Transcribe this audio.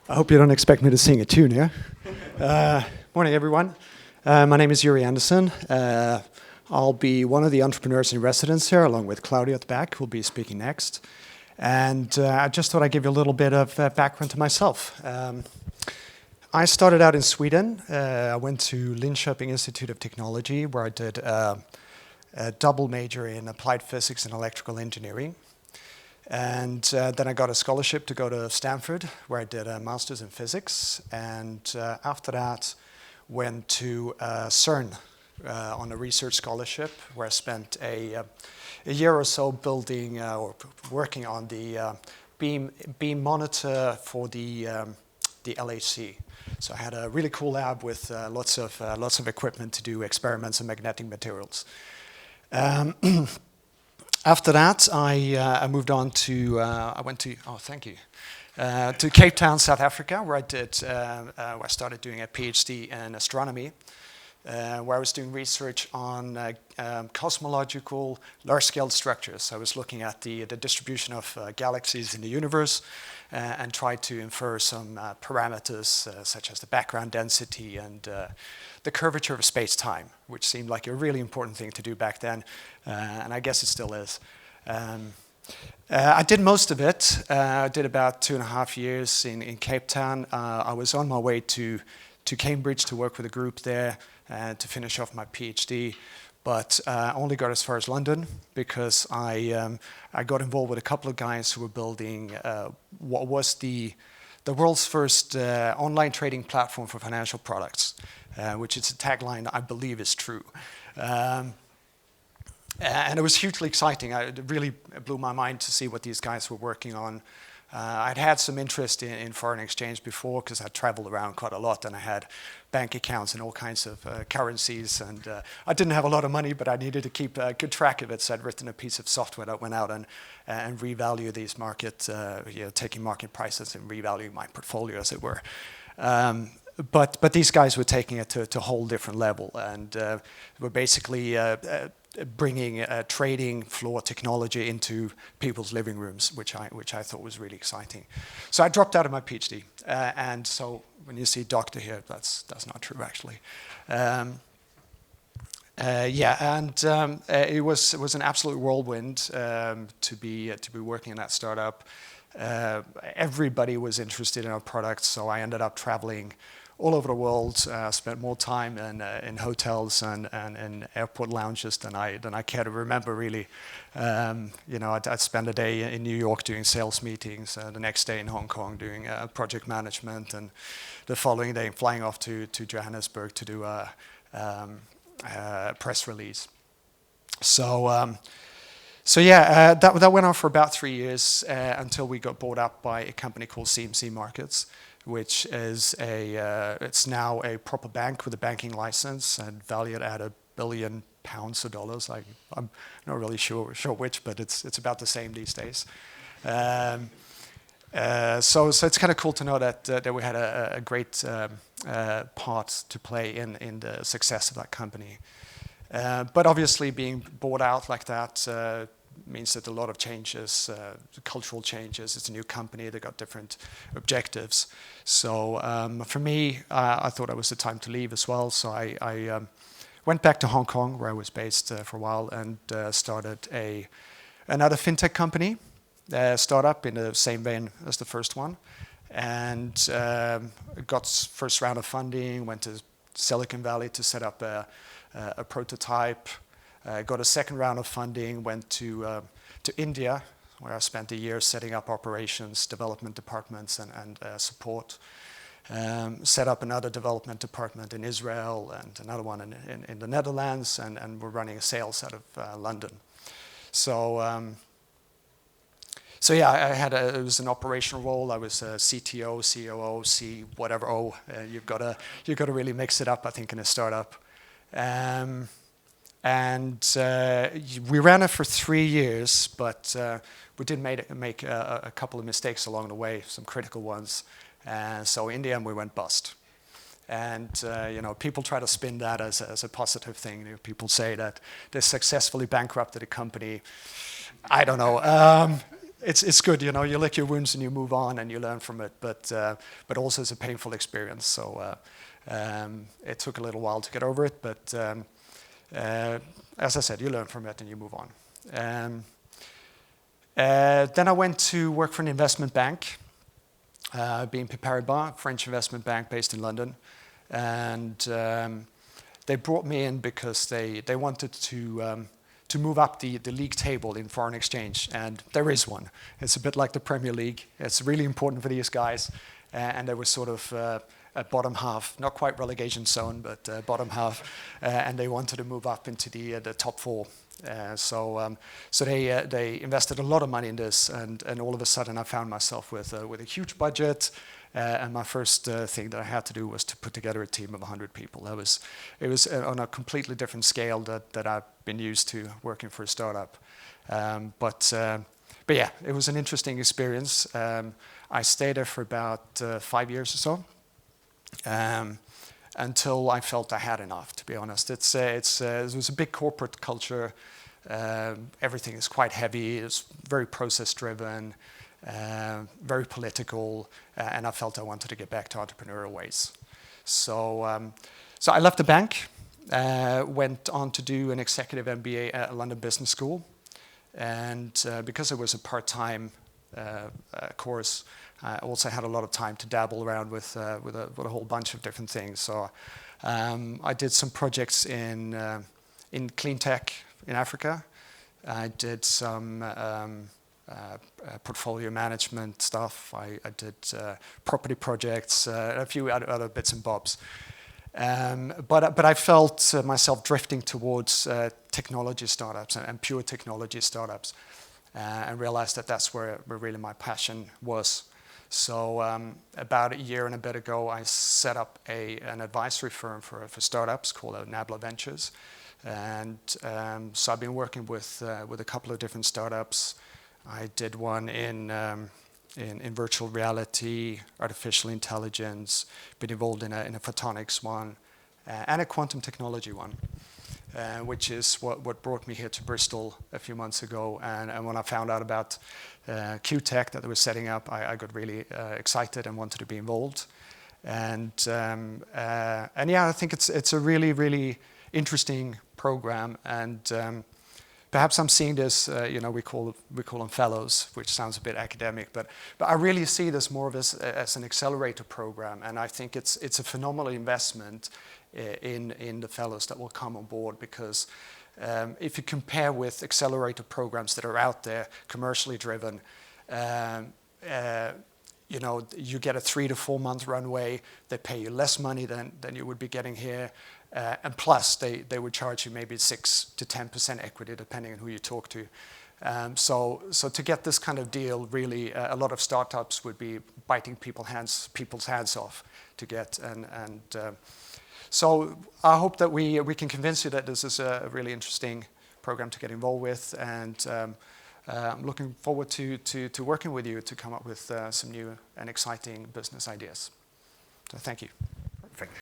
I hope you don't expect me to sing a tune here. Morning, everyone. My name is Yuri Andersson. I'll be one of the entrepreneurs in residence here, along with Claudia at the back, who'll be speaking next. And I just thought I'd give you a little bit of background to myself. I started out in Sweden. I went to Linköping Institute of Technology, where I did a double major in applied physics and electrical engineering. And then I got a scholarship to go to Stanford, where I did a master's in physics. And after that, went to CERN on a research scholarship, where I spent a year or so building or working on the beam monitor for the LHC. So I had a really cool lab with lots of equipment to do experiments in magnetic materials. After that, I moved on to, to Cape Town, South Africa, where I started doing a PhD in astronomy, where I was doing research on cosmological large-scale structures. I was looking at the distribution of galaxies in the universe and tried to infer some parameters such as the background density and the curvature of space-time, which seemed like a really important thing to do back then, and I guess it still is. I did most of it. I did about 2.5 years in Cape Town. I was on my way to Cambridge to work with a group there to finish off my PhD, but I only got as far as London because I got involved with a couple of guys who were building what was the world's first online trading platform for financial products, which is a tagline I believe is true. And it was hugely exciting. It really blew my mind to see what these guys were working on. I'd had some interest in foreign exchange before because I'd traveled around quite a lot and I had bank accounts in all kinds of currencies. And I didn't have a lot of money, but I needed to keep good track of it. So I'd written a piece of software that went out and revalue these market, taking market prices and revaluing my portfolio, as it were. But these guys were taking it to a whole different level and were basically bringing trading floor technology into people's living rooms, which I thought was really exciting. So I dropped out of my PhD, and so when you see doctor here, that's not true actually. It was an absolute whirlwind to be working in that startup. Everybody was interested in our products, so I ended up traveling all over the world. Spent more time in hotels and in airport lounges than I care to remember, really. I'd spend a day in New York doing sales meetings, the next day in Hong Kong doing project management, and the following day flying off to Johannesburg to do a press release. That went on for about 3 years until we got bought up by a company called CMC Markets, which is it's now a proper bank with a banking license and valued at £1 billion or dollars. I'm not really sure which, but it's about the same these days. So it's kind of cool to know that we had a great part to play in the success of that company. But obviously being bought out like that means that a lot of changes, cultural changes. It's a new company, they got different objectives. So for me, I thought it was the time to leave as well. So I went back to Hong Kong, where I was based for a while, and started another fintech company, startup in the same vein as the first one. And got first round of funding, went to Silicon Valley to set up a prototype. Got a second round of funding, went to India, where I spent a year setting up operations, development departments, and support. Set up another development department in Israel and another one in the Netherlands, and we're running sales out of London. It was an operational role. I was a CTO, COO, C, whatever O. You've got to really mix it up, I think, in a startup. We ran it for 3 years, but we did make a couple of mistakes along the way, some critical ones. So in the end, we went bust. And people try to spin that as a positive thing. People say that they successfully bankrupted a company. I don't know. it's good, you know. You lick your wounds and you move on and you learn from it. But also it's a painful experience. So it took a little while to get over it. But as I said, you learn from it and you move on. Then I went to work for an investment bank, BNP Paribas, French investment bank based in London, and they brought me in because they wanted to move up the league table in foreign exchange, and there is one. It's a bit like the Premier League. It's really important for these guys, and they were sort of at bottom half, not quite relegation zone, but bottom half, and they wanted to move up into the top four. So they invested a lot of money in this, and all of a sudden I found myself with a huge budget, and my first thing that I had to do was to put together a team of 100 people. It was on a completely different scale that I've been used to working for a startup. But yeah, it was an interesting experience. I stayed there for about 5 years or so. Until I felt I had enough, to be honest. It was a big corporate culture. Everything is quite heavy. It's very process-driven, very political, and I felt I wanted to get back to entrepreneurial ways. So I left the bank, went on to do an executive MBA at London Business School, and because it was a part-time course, I also had a lot of time to dabble around with a whole bunch of different things. So I did some projects in clean tech in Africa. I did some portfolio management stuff. I did property projects, a few other bits and bobs. But I felt myself drifting towards technology startups and pure technology startups, and realized that that's where really my passion was. So about a year and a bit ago, I set up an advisory firm for startups called Nabla Ventures. And so I've been working with a couple of different startups. I did one in virtual reality, artificial intelligence, been involved in a photonics one, and a quantum technology one. Which is what brought me here to Bristol a few months ago. And when I found out about Q-Tech that they were setting up, I got really excited and wanted to be involved. And yeah, I think it's a really, really interesting program. And perhaps I'm seeing this, we call them fellows, which sounds a bit academic, but I really see this more as an accelerator program. And I think it's a phenomenal investment in the fellows that will come on board, because if you compare with accelerator programs that are out there, commercially driven, you get a 3 to 4 month runway. They pay you less money than you would be getting here, and plus they would charge you maybe 6 to 10% equity depending on who you talk to. So to get this kind of deal, really, a lot of startups would be biting people's hands off to get. So I hope that we can convince you that this is a really interesting program to get involved with, and I'm looking forward to working with you to come up with some new and exciting business ideas. So thank you.